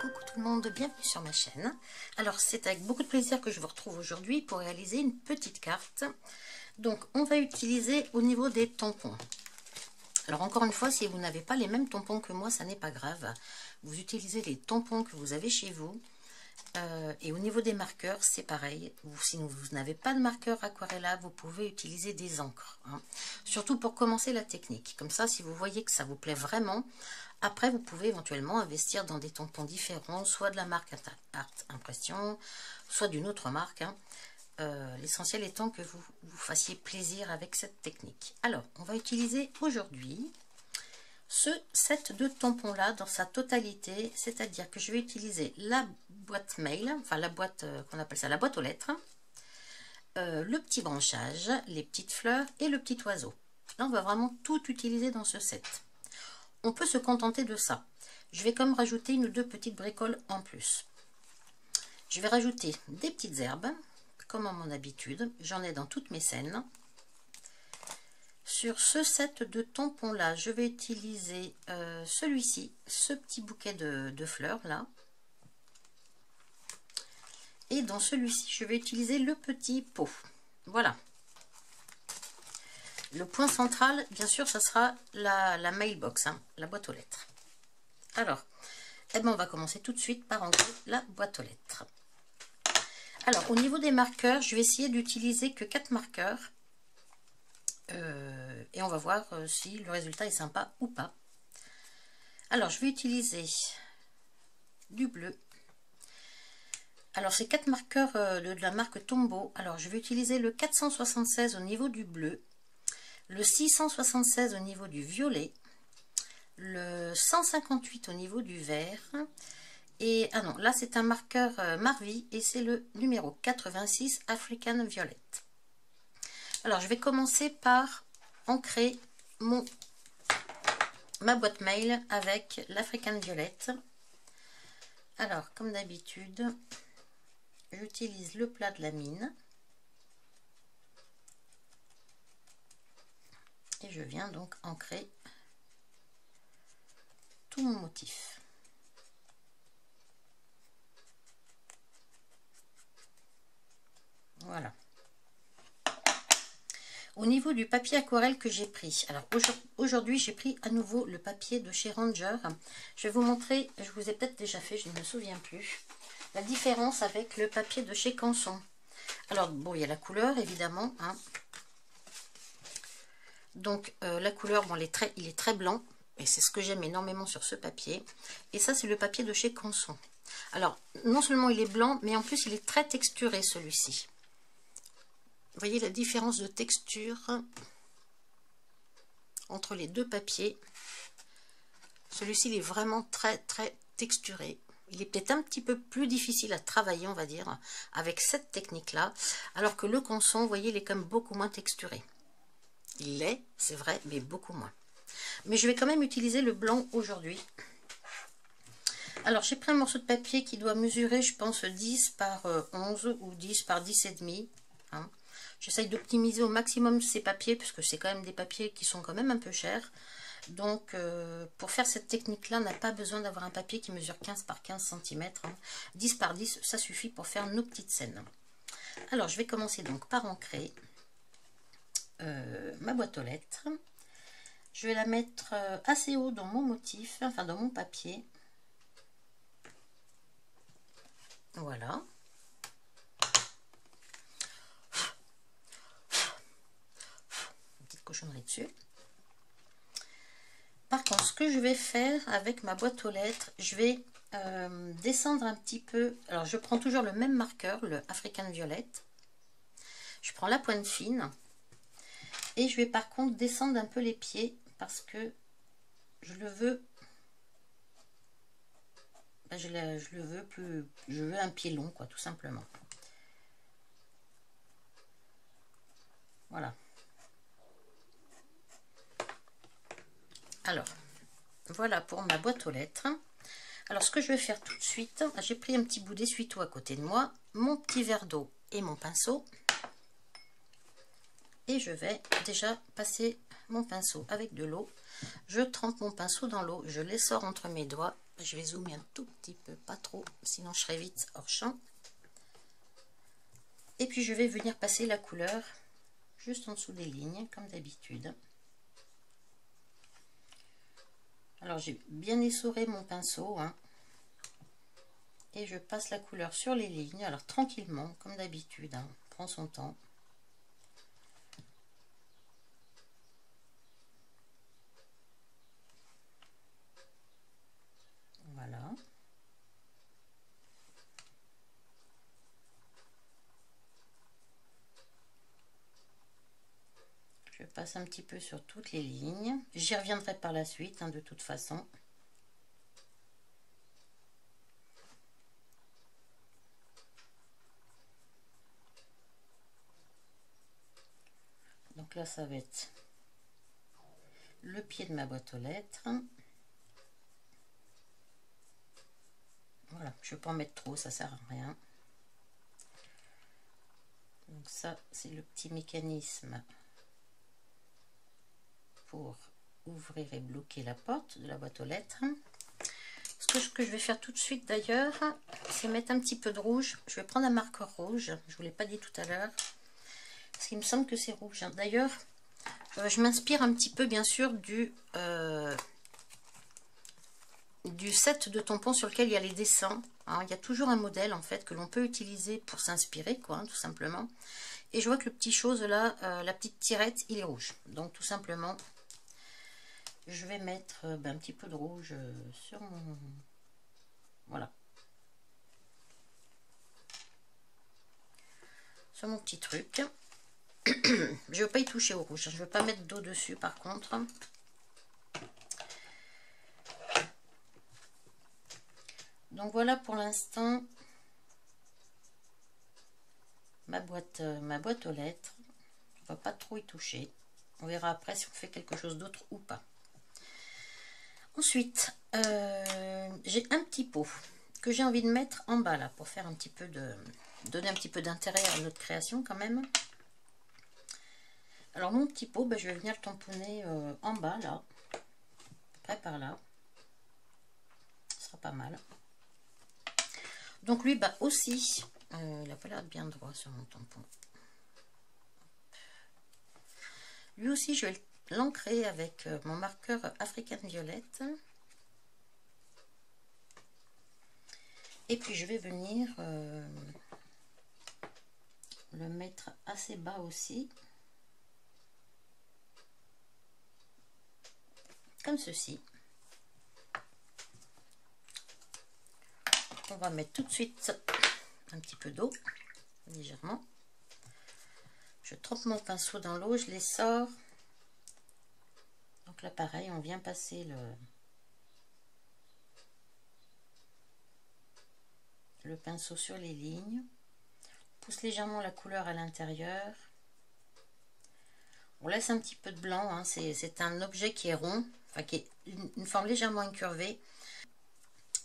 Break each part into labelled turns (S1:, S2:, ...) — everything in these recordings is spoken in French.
S1: Coucou tout le monde, bienvenue sur ma chaîne. Alors c'est avec beaucoup de plaisir que je vous retrouve aujourd'hui pour réaliser une petite carte. Donc on va utiliser au niveau des tampons. Alors encore une fois, si vous n'avez pas les mêmes tampons que moi, ça n'est pas grave. Vous utilisez les tampons que vous avez chez vous. Et au niveau des marqueurs, c'est pareil. Si vous n'avez pas de marqueur Aquarella, vous pouvez utiliser des encres. Hein. Surtout pour commencer la technique. Comme ça, si vous voyez que ça vous plaît vraiment, après vous pouvez éventuellement investir dans des tampons différents, soit de la marque Art Impression, soit d'une autre marque. Hein. L'essentiel étant que vous vous fassiez plaisir avec cette technique. Alors, on va utiliser aujourd'hui ce set de tampons là dans sa totalité, c'est-à-dire que je vais utiliser la boîte mail, enfin la boîte qu'on appelle ça la boîte aux lettres, le petit branchage, les petites fleurs et le petit oiseau. Là on va vraiment tout utiliser dans ce set. On peut se contenter de ça. Je vais comme rajouter une ou deux petites bricoles en plus. Je vais rajouter des petites herbes comme à mon habitude, j'en ai dans toutes mes scènes. Sur ce set de tampons là, je vais utiliser celui-ci, ce petit bouquet de fleurs là. Et dans celui-ci, je vais utiliser le petit pot. Voilà. Le point central, bien sûr, ça sera la mailbox, hein, la boîte aux lettres. Alors, eh ben, on va commencer tout de suite par ancrer la boîte aux lettres. Alors, au niveau des marqueurs, je vais essayer d'utiliser que 4 marqueurs. Et on va voir si le résultat est sympa ou pas. Alors, je vais utiliser du bleu. Alors, c'est 4 marqueurs de la marque Tombow. Alors, je vais utiliser le 476 au niveau du bleu, le 676 au niveau du violet, le 158 au niveau du vert. Et, ah non, là, c'est un marqueur Marvi et c'est le numéro 86 African Violet. Alors, je vais commencer par ancrer ma boîte mail avec l'African Violet. Alors, comme d'habitude, j'utilise le plat de la mine. Et je viens donc ancrer tout mon motif. Voilà. Au niveau du papier aquarelle que j'ai pris, alors aujourd'hui j'ai pris à nouveau le papier de chez Ranger. Je vais vous montrer, je vous ai peut-être déjà fait, je ne me souviens plus, la différence avec le papier de chez Canson. Alors bon, il y a la couleur évidemment. Hein. Donc la couleur, bon, il est très blanc et c'est ce que j'aime énormément sur ce papier. Et ça c'est le papier de chez Canson. Alors non seulement il est blanc, mais en plus il est très texturé celui-ci. Vous voyez la différence de texture entre les deux papiers. Celui-ci il est vraiment très texturé. Il est peut-être un petit peu plus difficile à travailler, on va dire, avec cette technique-là. Alors que le Canson, vous voyez, il est quand même beaucoup moins texturé. Il l'est, c'est vrai, mais beaucoup moins. Mais je vais quand même utiliser le blanc aujourd'hui. Alors j'ai pris un morceau de papier qui doit mesurer, je pense, 10 par 11 ou 10 par 10 et demi. Hein. J'essaye d'optimiser au maximum ces papiers, puisque c'est quand même des papiers qui sont quand même un peu chers. Donc, pour faire cette technique-là, on n'a pas besoin d'avoir un papier qui mesure 15 par 15 cm. Hein. 10 par 10, ça suffit pour faire nos petites scènes. Alors, je vais commencer donc par ancrer ma boîte aux lettres. Je vais la mettre assez haut dans mon motif, enfin dans mon papier. Voilà. Cochonnerie dessus. Par contre, ce que je vais faire avec ma boîte aux lettres, je vais descendre un petit peu. Alors, je prends toujours le même marqueur, le African Violet. Je prends la pointe fine et je vais par contre descendre un peu les pieds parce que je le veux. Ben, je le veux plus. Je veux un pied long, quoi, tout simplement. Voilà. Alors, voilà pour ma boîte aux lettres. Alors, ce que je vais faire tout de suite, j'ai pris un petit bout d'essuie-tout à côté de moi, mon petit verre d'eau et mon pinceau. Et je vais déjà passer mon pinceau avec de l'eau. Je trempe mon pinceau dans l'eau, je l'essore entre mes doigts, Je vais zoomer un tout petit peu, pas trop, sinon je serai vite hors champ. Et puis je vais venir passer la couleur juste en dessous des lignes, comme d'habitude. Alors j'ai bien essoré mon pinceau, hein, et je passe la couleur sur les lignes, alors tranquillement, comme d'habitude, hein, on prend son temps. Voilà. Je passe un petit peu sur toutes les lignes. J'y reviendrai par la suite, hein, de toute façon. Donc là, ça va être le pied de ma boîte aux lettres. Voilà, je ne vais pas en mettre trop, ça sert à rien. Donc ça, c'est le petit mécanisme pour ouvrir et bloquer la porte de la boîte aux lettres. Ce que je vais faire tout de suite d'ailleurs, c'est mettre un petit peu de rouge. Je vais prendre un marqueur rouge, je ne vous l'ai pas dit tout à l'heure, parce qu'il me semble que c'est rouge. D'ailleurs, je m'inspire un petit peu bien sûr du set de tampons sur lequel il y a les dessins. Alors, il y a toujours un modèle en fait que l'on peut utiliser pour s'inspirer, quoi, hein, tout simplement. Et je vois que le petit chose là, la petite tirette, il est rouge. Donc tout simplement, je vais mettre un petit peu de rouge sur mon... Voilà. Sur mon petit truc. Je ne veux pas y toucher au rouge. Je ne veux pas mettre d'eau dessus par contre. Donc voilà pour l'instant ma boîte aux lettres. On ne va pas trop y toucher. On verra après si on fait quelque chose d'autre ou pas. Ensuite, j'ai un petit pot que j'ai envie de mettre en bas là pour faire un petit peu de... donner un petit peu d'intérêt à notre création quand même. Alors mon petit pot, je vais venir le tamponner en bas là. À peu près par là. Ce sera pas mal. Donc lui, aussi, il n'a pas l'air bien droit sur mon tampon. Lui aussi, je vais l'ancrer avec mon marqueur African Violette. Et puis je vais venir le mettre assez bas aussi. Comme ceci. On va mettre tout de suite un petit peu d'eau, légèrement. Je trempe mon pinceau dans l'eau, je les sors. Donc là pareil, on vient passer le pinceau sur les lignes. On pousse légèrement la couleur à l'intérieur. On laisse un petit peu de blanc, hein. C'est un objet qui est rond, enfin qui est une forme légèrement incurvée.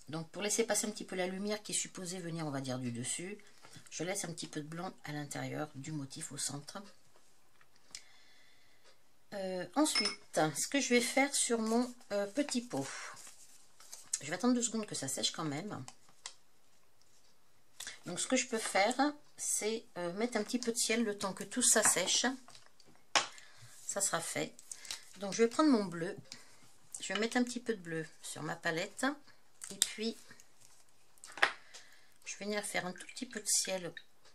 S1: Donc pour laisser passer un petit peu la lumière qui est supposée venir, on va dire, du dessus, je laisse un petit peu de blanc à l'intérieur du motif au centre. Ensuite, ce que je vais faire sur mon petit pot, je vais attendre 2 secondes que ça sèche quand même. Donc ce que je peux faire, c'est mettre un petit peu de ciel le temps que tout ça sèche. Ça sera fait. Donc je vais prendre mon bleu, je vais mettre un petit peu de bleu sur ma palette. Et puis, je vais venir faire un tout petit peu de ciel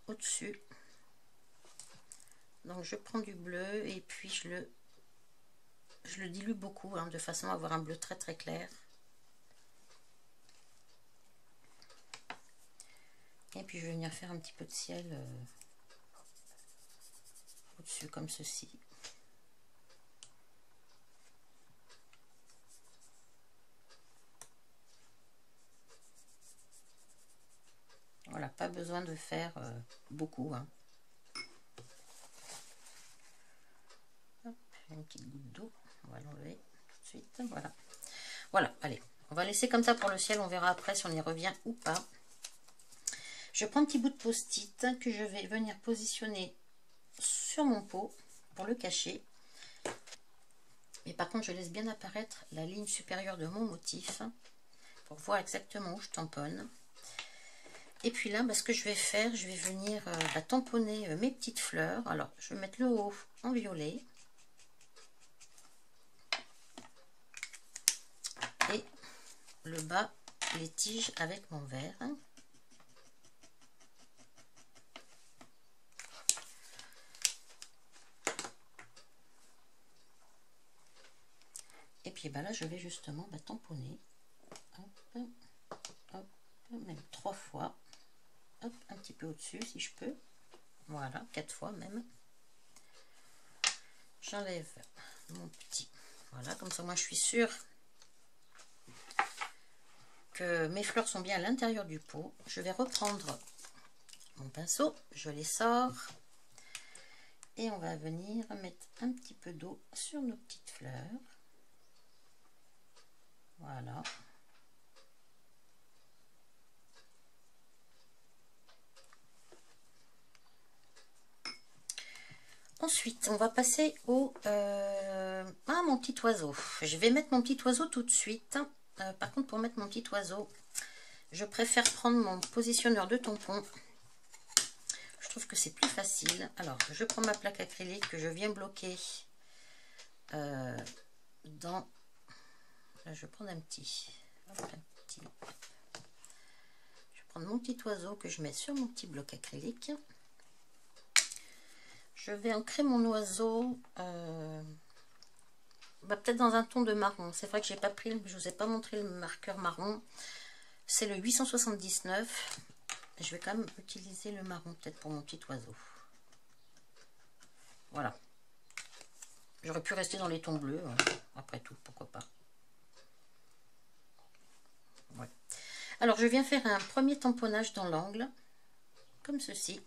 S1: au-dessus. Donc, je prends du bleu et puis je le dilue beaucoup, hein, de façon à avoir un bleu très très clair. Et puis, je vais venir faire un petit peu de ciel au-dessus, comme ceci. Voilà, pas besoin de faire beaucoup. Hein. Hop, une petite goutte d'eau, on va l'enlever tout de suite. Voilà. Voilà, allez, on va laisser comme ça pour le ciel, on verra après si on y revient ou pas. Je prends un petit bout de post-it que je vais venir positionner sur mon pot pour le cacher. Mais par contre, je laisse bien apparaître la ligne supérieure de mon motif pour voir exactement où je tamponne. Et puis là, ce que je vais faire, je vais venir tamponner mes petites fleurs. Alors, je vais mettre le haut en violet. Et le bas, les tiges avec mon vert. Et puis là, je vais justement tamponner. Hop, hop, même 3 fois. Hop, un petit peu au-dessus si je peux. Voilà, 4 fois même. J'enlève mon petit. Voilà, comme ça, moi, je suis sûre que mes fleurs sont bien à l'intérieur du pot. Je vais reprendre mon pinceau, je les sors. Et on va venir mettre un petit peu d'eau sur nos petites fleurs. Voilà. Ensuite, on va passer au mon petit oiseau. Je vais mettre mon petit oiseau tout de suite. Par contre, pour mettre mon petit oiseau, je préfère prendre mon positionneur de tampon. Je trouve que c'est plus facile. Alors, je prends ma plaque acrylique que je viens bloquer dans... Là, je vais prendre un petit. Hop, un petit. Je vais prendre mon petit oiseau que je mets sur mon petit bloc acrylique. Je vais ancrer mon oiseau peut-être dans un ton de marron. C'est vrai que j'ai pas pris, je vous ai pas montré le marqueur marron. C'est le 879. Je vais quand même utiliser le marron peut-être pour mon petit oiseau. Voilà. J'aurais pu rester dans les tons bleus. Après tout, pourquoi pas. Ouais. Alors je viens faire un premier tamponnage dans l'angle. Comme ceci.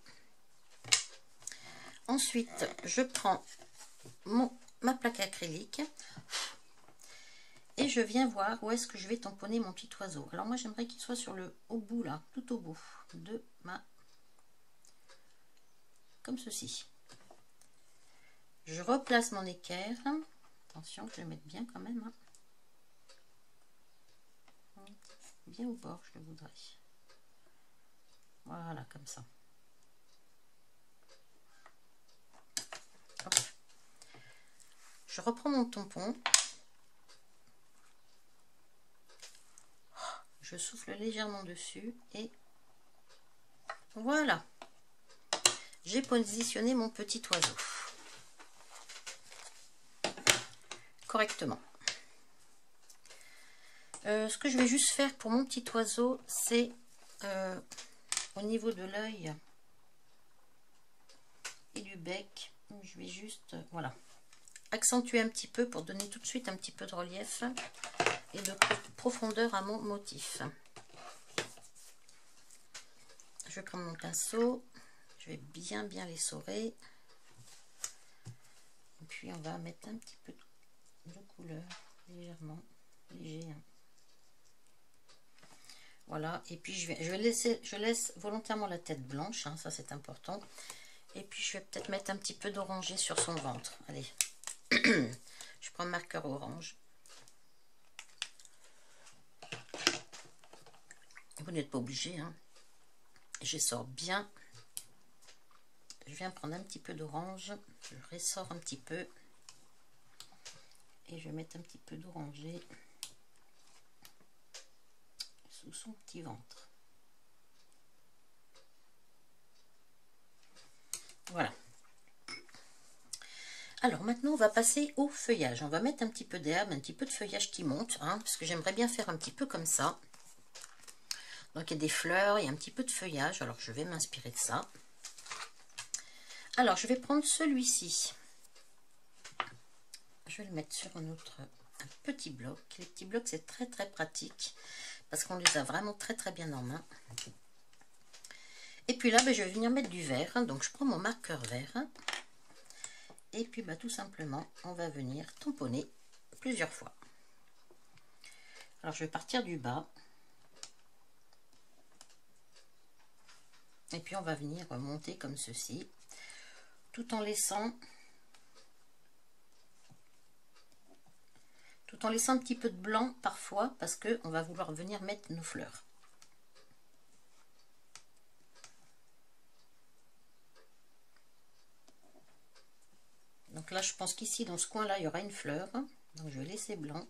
S1: Ensuite, je prends ma plaque acrylique et je viens voir où est-ce que je vais tamponner mon petit oiseau. Alors moi, j'aimerais qu'il soit sur au bout là, tout au bout de comme ceci. Je replace mon équerre. Attention, je vais le mettre bien quand même. Bien au bord, je le voudrais. Voilà, comme ça. Hop. Je reprends mon tampon. Je souffle légèrement dessus et voilà. J'ai positionné mon petit oiseau correctement. Ce que je vais juste faire pour mon petit oiseau, c'est au niveau de l'œil et du bec, je vais juste voilà, accentuer un petit peu pour donner tout de suite un petit peu de relief et de profondeur à mon motif. Je vais prendre mon pinceau, je vais bien l'essorer et puis on va mettre un petit peu de couleur légèrement léger. Voilà, et puis je laisse volontairement la tête blanche, ça c'est important. Et puis je vais peut-être mettre un petit peu d'orangé sur son ventre. Allez, je prends un marqueur orange. Vous n'êtes pas obligé, j'essore bien. Je viens prendre un petit peu d'orange, je ressors un petit peu. Et je vais mettre un petit peu d'orangé sous son petit ventre. Voilà. Alors maintenant on va passer au feuillage. On va mettre un petit peu d'herbe, un petit peu de feuillage qui monte, parce que j'aimerais bien faire un petit peu comme ça. Donc il y a des fleurs, il y a un petit peu de feuillage. Alors je vais m'inspirer de ça. Alors je vais prendre celui-ci. Je vais le mettre sur un petit bloc. Les petits blocs c'est très pratique parce qu'on les a vraiment très bien en main. Et puis là, je vais venir mettre du vert. Donc, je prends mon marqueur vert. Et puis, tout simplement, on va venir tamponner plusieurs fois. Alors, je vais partir du bas. Et puis, on va venir monter comme ceci. Tout en laissant tout en laissant un petit peu de blanc parfois, parce qu'on va vouloir venir mettre nos fleurs. Donc là, je pense qu'ici, dans ce coin-là, il y aura une fleur. Donc je vais laisser blanc.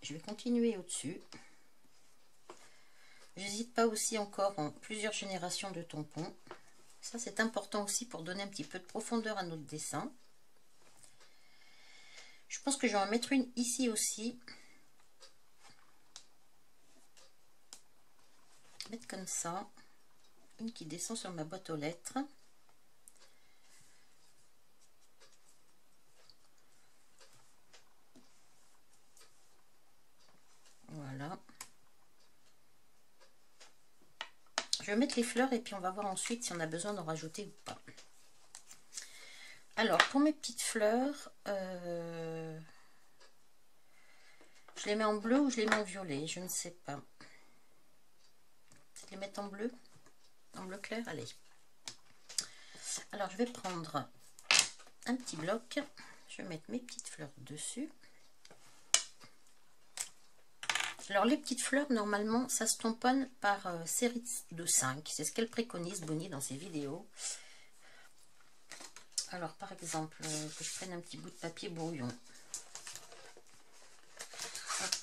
S1: Je vais continuer au-dessus. J'hésite pas aussi encore en plusieurs générations de tampons. Ça, c'est important aussi pour donner un petit peu de profondeur à notre dessin. Je pense que je vais en mettre une ici aussi. Mettre comme ça. Une qui descend sur ma boîte aux lettres. Voilà. Je vais mettre les fleurs et puis on va voir ensuite si on a besoin d'en rajouter ou pas. Alors, pour mes petites fleurs, je les mets en bleu ou je les mets en violet, je ne sais pas. Je les mettre en bleu clair, allez. Alors, je vais prendre un petit bloc, je vais mettre mes petites fleurs dessus. Alors, les petites fleurs, normalement, ça se tamponne par série de 5. C'est ce qu'elle préconise, Bonnie, dans ses vidéos. Alors, par exemple, que je prenne un petit bout de papier brouillon. Hop.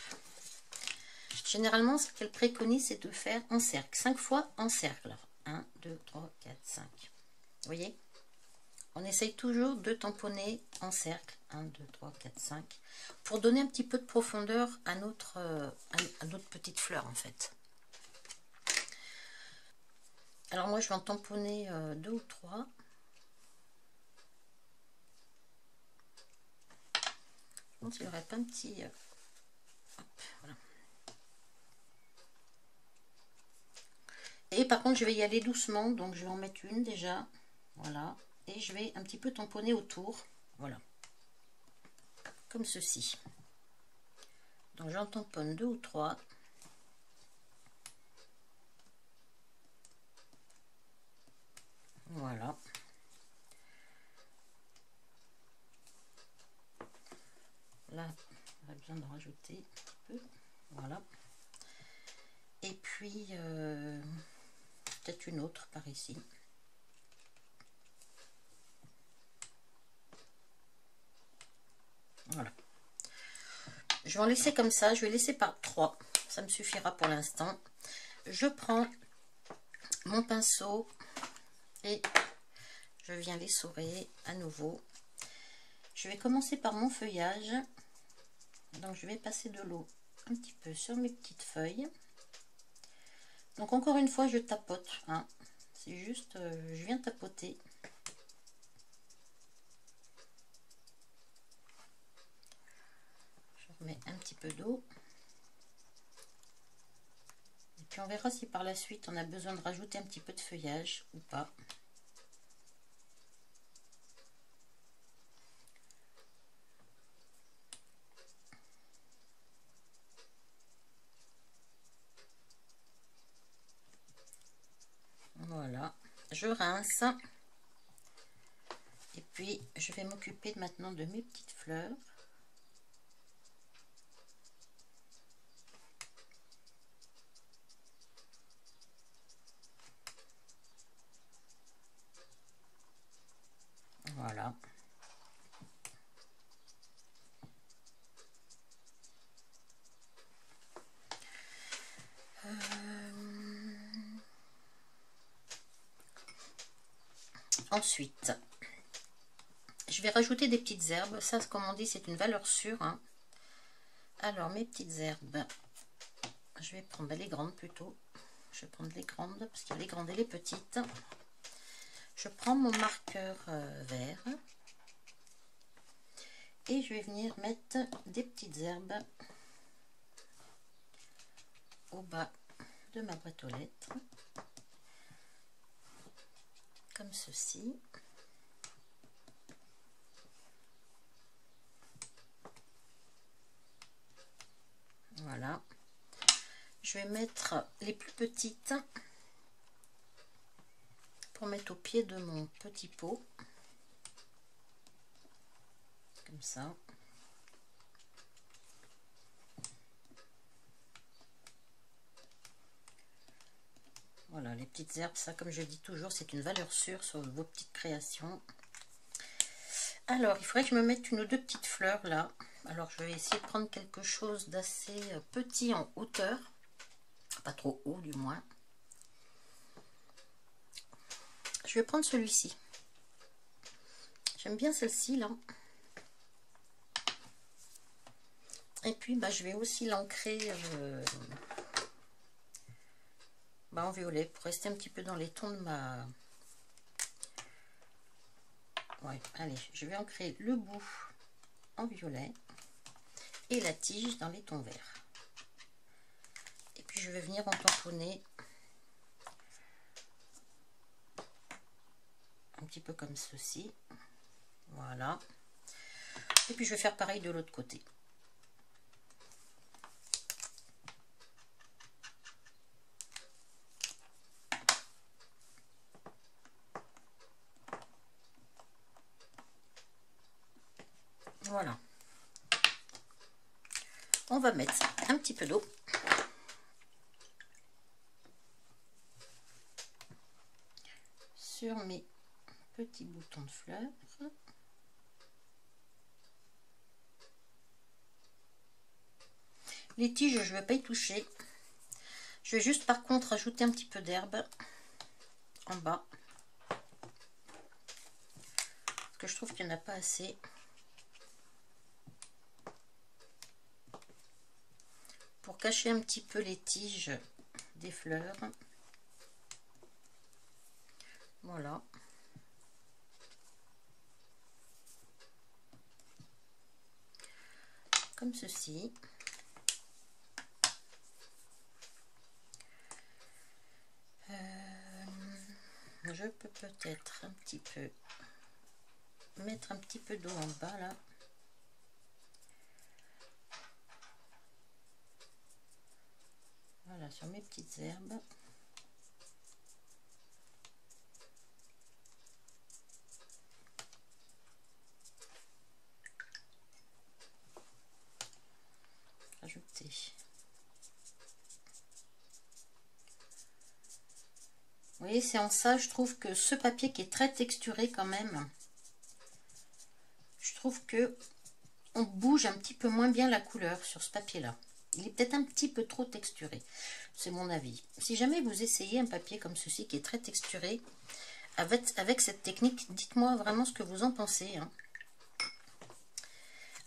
S1: Généralement, ce qu'elle préconise, c'est de faire en cercle. 5 fois en cercle. 1, 2, 3, 4, 5. Vous voyez? On essaye toujours de tamponner en cercle. 1, 2, 3, 4, 5. Pour donner un petit peu de profondeur à notre petite fleur, en fait. Alors, moi, je vais en tamponner 2 ou 3. Je pense qu'il n'y aurait pas un petit... hop, voilà. Et par contre, je vais y aller doucement. Donc, je vais en mettre une déjà. Voilà. Et je vais un petit peu tamponner autour. Voilà. Comme ceci. Donc, j'en tamponne 2 ou 3. Voilà. Là, on a besoin de rajouter un peu. Voilà. Et puis, peut-être une autre par ici. Voilà. Je vais en laisser comme ça. Je vais laisser par 3. Ça me suffira pour l'instant. Je prends mon pinceau et je viens l'essorer à nouveau. Je vais commencer par mon feuillage. Donc, je vais passer de l'eau un petit peu sur mes petites feuilles. Donc, encore une fois, je tapote. Hein. C'est juste, je viens tapoter. Je remets un petit peu d'eau. Et puis, on verra si par la suite, on a besoin de rajouter un petit peu de feuillage ou pas. Voilà, je rince. Et puis, je vais m'occuper maintenant de mes petites fleurs. Voilà. Ensuite, je vais rajouter des petites herbes. Ça, comme on dit, c'est une valeur sûre. Hein. Alors, mes petites herbes, je vais prendre les grandes plutôt. Je vais prendre les grandes parce qu'il y a les grandes et les petites. Je prends mon marqueur vert. Et je vais venir mettre des petites herbes au bas de ma boîte aux lettres. Comme ceci. Voilà. Je vais mettre les plus petites pour mettre au pied de mon petit pot. Comme ça. petites herbes. Ça, comme je dis toujours, c'est une valeur sûre sur vos petites créations. Alors, il faudrait que je me mette une ou deux petites fleurs là. Alors, je vais essayer de prendre quelque chose d'assez petit en hauteur. Pas trop haut, du moins. Je vais prendre celui-ci. J'aime bien celle-ci, là. Et puis, bah, je vais aussi l'ancrer en violet pour rester un petit peu dans les tons de ma... Ouais, allez, je vais ancrer le bout en violet et la tige dans les tons verts. Et puis, je vais venir en tamponner un petit peu comme ceci. Voilà. Et puis, je vais faire pareil de l'autre côté. Voilà. On va mettre un petit peu d'eau. Sur mes petits boutons de fleurs. Les tiges, je ne vais pas y toucher. Je vais juste par contre ajouter un petit peu d'herbe en bas. Parce que je trouve qu'il n'y en a pas assez. Pour cacher un petit peu les tiges des fleurs. Voilà. Comme ceci. Je peux peut-être un petit peu mettre un petit peu d'eau en bas là. Voilà, sur mes petites herbes. Ajouter. Vous voyez, c'est en ça, je trouve que ce papier qui est très texturé quand même, je trouve que on bouge un petit peu moins bien la couleur sur ce papier-là. Il est peut-être un petit peu trop texturé. C'est mon avis. Si jamais vous essayez un papier comme ceci qui est très texturé, avec cette technique, dites-moi vraiment ce que vous en pensez. Hein.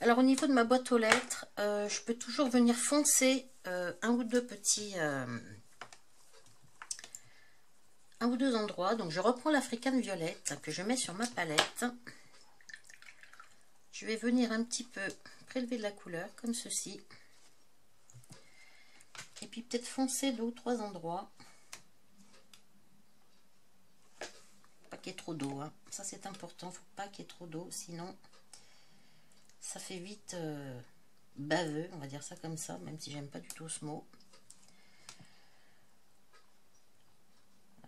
S1: Alors au niveau de ma boîte aux lettres, je peux toujours venir foncer un ou deux endroits. Donc je reprends l'Africaine violette que je mets sur ma palette. Je vais venir un petit peu prélever de la couleur comme ceci. Et puis peut-être foncer 2 ou 3 endroits. Pas qu'il y ait trop d'eau. Hein. Ça c'est important, il ne faut pas qu'il y ait trop d'eau. Sinon ça fait vite baveux, on va dire ça comme ça. Même si j'aime pas du tout ce mot.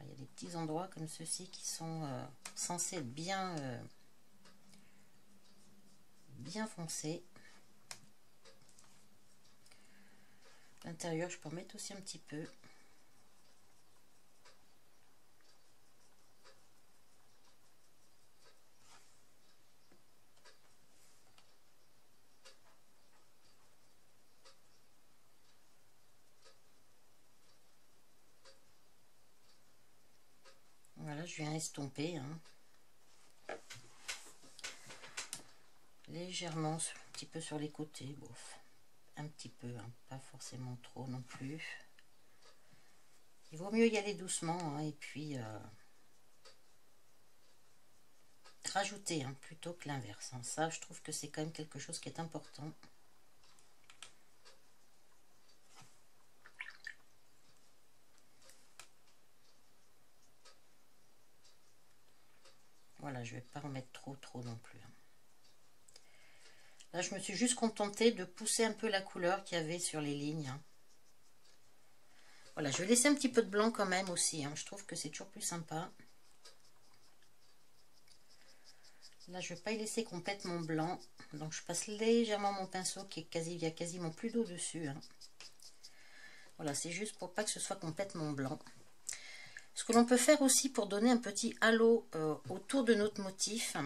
S1: Il y a des petits endroits comme ceci qui sont censés être bien foncés. L'intérieur, je peux en mettre aussi un petit peu. Voilà, je viens estomper. Hein. Légèrement, un petit peu sur les côtés. Bof. Un petit peu, hein, pas forcément trop non plus. Il vaut mieux y aller doucement hein, et puis rajouter hein, plutôt que l'inverse. Hein. Ça, je trouve que c'est quand même quelque chose qui est important. Voilà, je vais pas en mettre trop non plus. Hein. Là, je me suis juste contentée de pousser un peu la couleur qu'il y avait sur les lignes. Hein. Voilà, je vais laisser un petit peu de blanc quand même aussi. Hein. Je trouve que c'est toujours plus sympa. Là, je ne vais pas y laisser complètement blanc. Donc, je passe légèrement mon pinceau qui est il y a quasiment plus d'eau dessus. Hein. Voilà, c'est juste pour pas que ce soit complètement blanc. Ce que l'on peut faire aussi pour donner un petit halo autour de notre motif,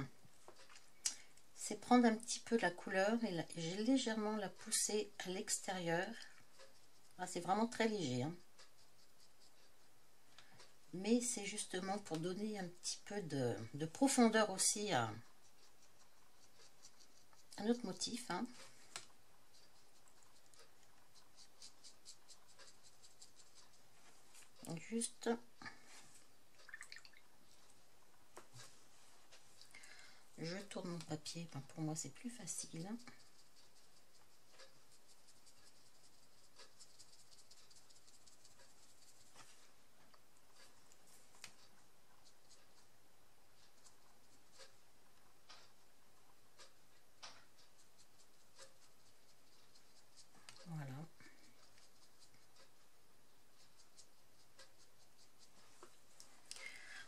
S1: c'est prendre un petit peu la couleur et j'ai légèrement la pousser à l'extérieur. Ah, c'est vraiment très léger, hein. Mais c'est justement pour donner un petit peu de profondeur aussi à notre motif, hein. Juste je tourne mon papier, pour moi c'est plus facile. Voilà.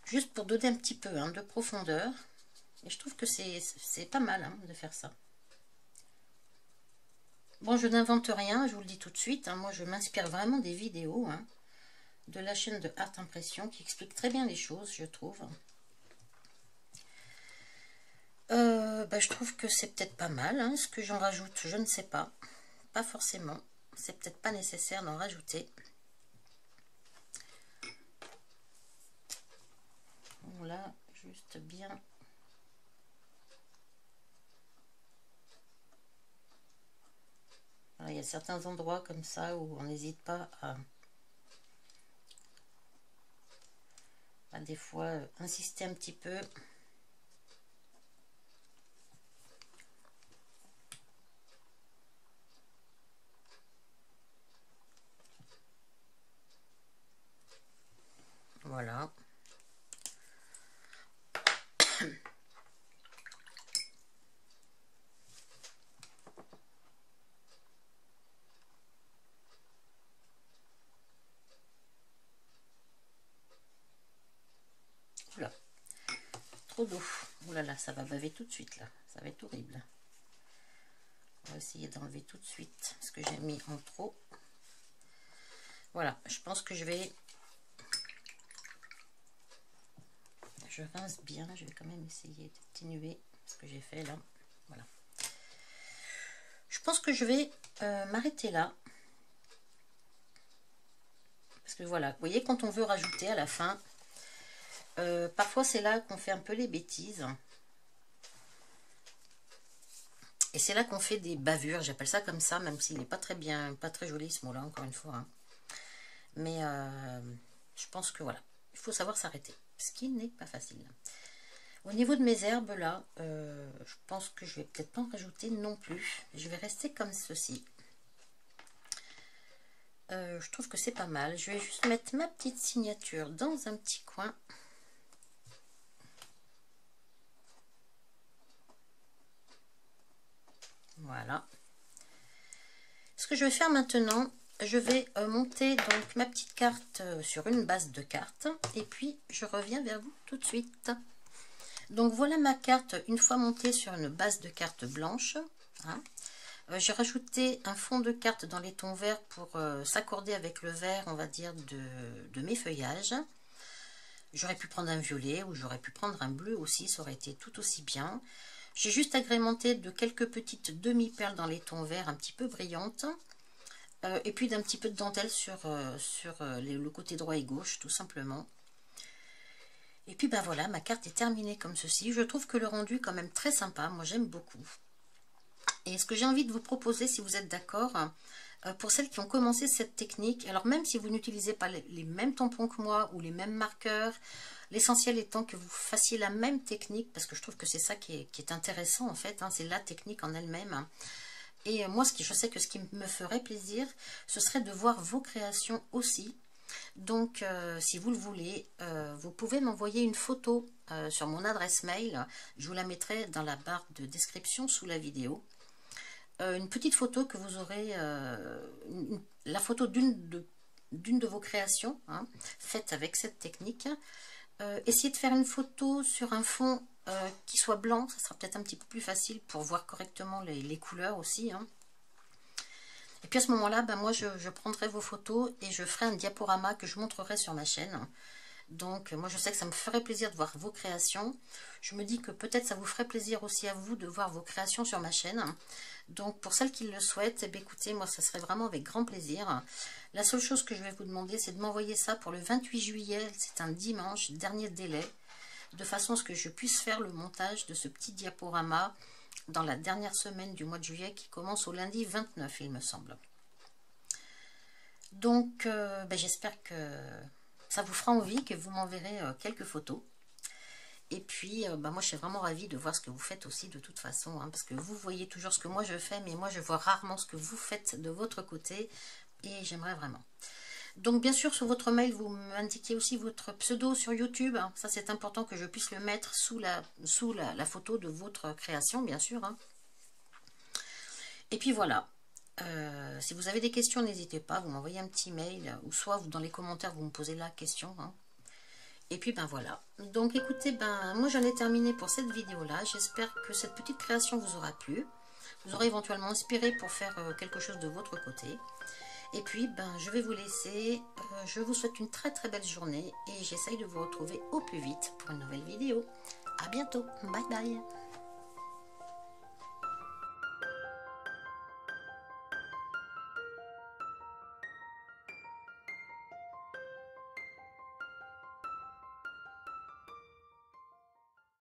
S1: Juste pour donner un petit peu de profondeur. Et je trouve que c'est pas mal de faire ça. Bon, je n'invente rien, je vous le dis tout de suite. Moi, je m'inspire vraiment des vidéos de la chaîne de Art Impression qui explique très bien les choses, je trouve. Je trouve que c'est peut-être pas mal. Ce que j'en rajoute, je ne sais pas. Pas forcément. C'est peut-être pas nécessaire d'en rajouter. Voilà, juste bien. Voilà, il y a certains endroits comme ça où on n'hésite pas à des fois insister un petit peu. Voilà. Oula, trop d'eau. Oula là, ça va baver tout de suite là. Ça va être horrible. On va essayer d'enlever tout de suite ce que j'ai mis en trop. Voilà, je pense que je rince bien. Je vais quand même essayer d'atténuer ce que j'ai fait là. Voilà. Je pense que je vais m'arrêter là. Parce que voilà, vous voyez, quand on veut rajouter à la fin, parfois c'est là qu'on fait un peu les bêtises. Et c'est là qu'on fait des bavures, j'appelle ça comme ça, même s'il n'est pas très bien, pas très joli ce mot-là, encore une fois. Mais je pense que voilà, il faut savoir s'arrêter, ce qui n'est pas facile. Au niveau de mes herbes là, je pense que je vais peut-être pas en rajouter non plus. Je vais rester comme ceci. Je trouve que c'est pas mal. Je vais juste mettre ma petite signature dans un petit coin. Voilà. Ce que je vais faire maintenant, je vais monter donc ma petite carte sur une base de cartes. Et puis, je reviens vers vous tout de suite. Donc, voilà ma carte une fois montée sur une base de cartes blanche. J'ai rajouté un fond de carte dans les tons verts pour s'accorder avec le vert, on va dire, de mes feuillages. J'aurais pu prendre un violet ou j'aurais pu prendre un bleu aussi, ça aurait été tout aussi bien. J'ai juste agrémenté de quelques petites demi-perles dans les tons verts un petit peu brillantes. Et puis d'un petit peu de dentelle sur le côté droit et gauche, tout simplement. Et puis ben voilà, ma carte est terminée comme ceci. Je trouve que le rendu est quand même très sympa, moi j'aime beaucoup. Et ce que j'ai envie de vous proposer, si vous êtes d'accord, pour celles qui ont commencé cette technique, alors même si vous n'utilisez pas les mêmes tampons que moi ou les mêmes marqueurs, l'essentiel étant que vous fassiez la même technique, parce que je trouve que c'est ça qui est intéressant en fait, c'est la technique en elle-même. Et moi, je sais que ce qui me ferait plaisir, ce serait de voir vos créations aussi. Donc, si vous le voulez, vous pouvez m'envoyer une photo sur mon adresse mail. Je vous la mettrai dans la barre de description sous la vidéo. Une petite photo que vous aurez, la photo d'une de vos créations, faite avec cette technique. Essayez de faire une photo sur un fond qui soit blanc, ça sera peut-être un petit peu plus facile pour voir correctement les couleurs aussi. Et puis à ce moment-là, moi je prendrai vos photos et je ferai un diaporama que je montrerai sur ma chaîne. Donc moi je sais que ça me ferait plaisir de voir vos créations. Je me dis que peut-être ça vous ferait plaisir aussi à vous de voir vos créations sur ma chaîne. Donc pour celles qui le souhaitent, eh bien, écoutez, moi ça serait vraiment avec grand plaisir. La seule chose que je vais vous demander, c'est de m'envoyer ça pour le 28 juillet, c'est un dimanche, dernier délai, de façon à ce que je puisse faire le montage de ce petit diaporama dans la dernière semaine du mois de juillet qui commence au lundi 29, il me semble. Donc ben, j'espère que ça vous fera envie, que vous m'enverrez quelques photos. Et puis, bah moi, je suis vraiment ravie de voir ce que vous faites aussi de toute façon, hein, parce que vous voyez toujours ce que moi je fais, mais moi, je vois rarement ce que vous faites de votre côté, et j'aimerais vraiment. Donc, bien sûr, sur votre mail, vous m'indiquez aussi votre pseudo sur YouTube. Hein. Ça, c'est important que je puisse le mettre sous la photo de votre création, bien sûr. Hein. Et puis, voilà. Si vous avez des questions, n'hésitez pas, vous m'envoyez un petit mail, ou soit dans les commentaires, vous me posez la question, hein. Et puis ben voilà, donc écoutez, ben moi j'en ai terminé pour cette vidéo là. J'espère que cette petite création vous aura plu, vous aurez éventuellement inspiré pour faire quelque chose de votre côté. Et puis ben je vais vous laisser, je vous souhaite une très très belle journée et j'essaye de vous retrouver au plus vite pour une nouvelle vidéo. À bientôt, bye bye.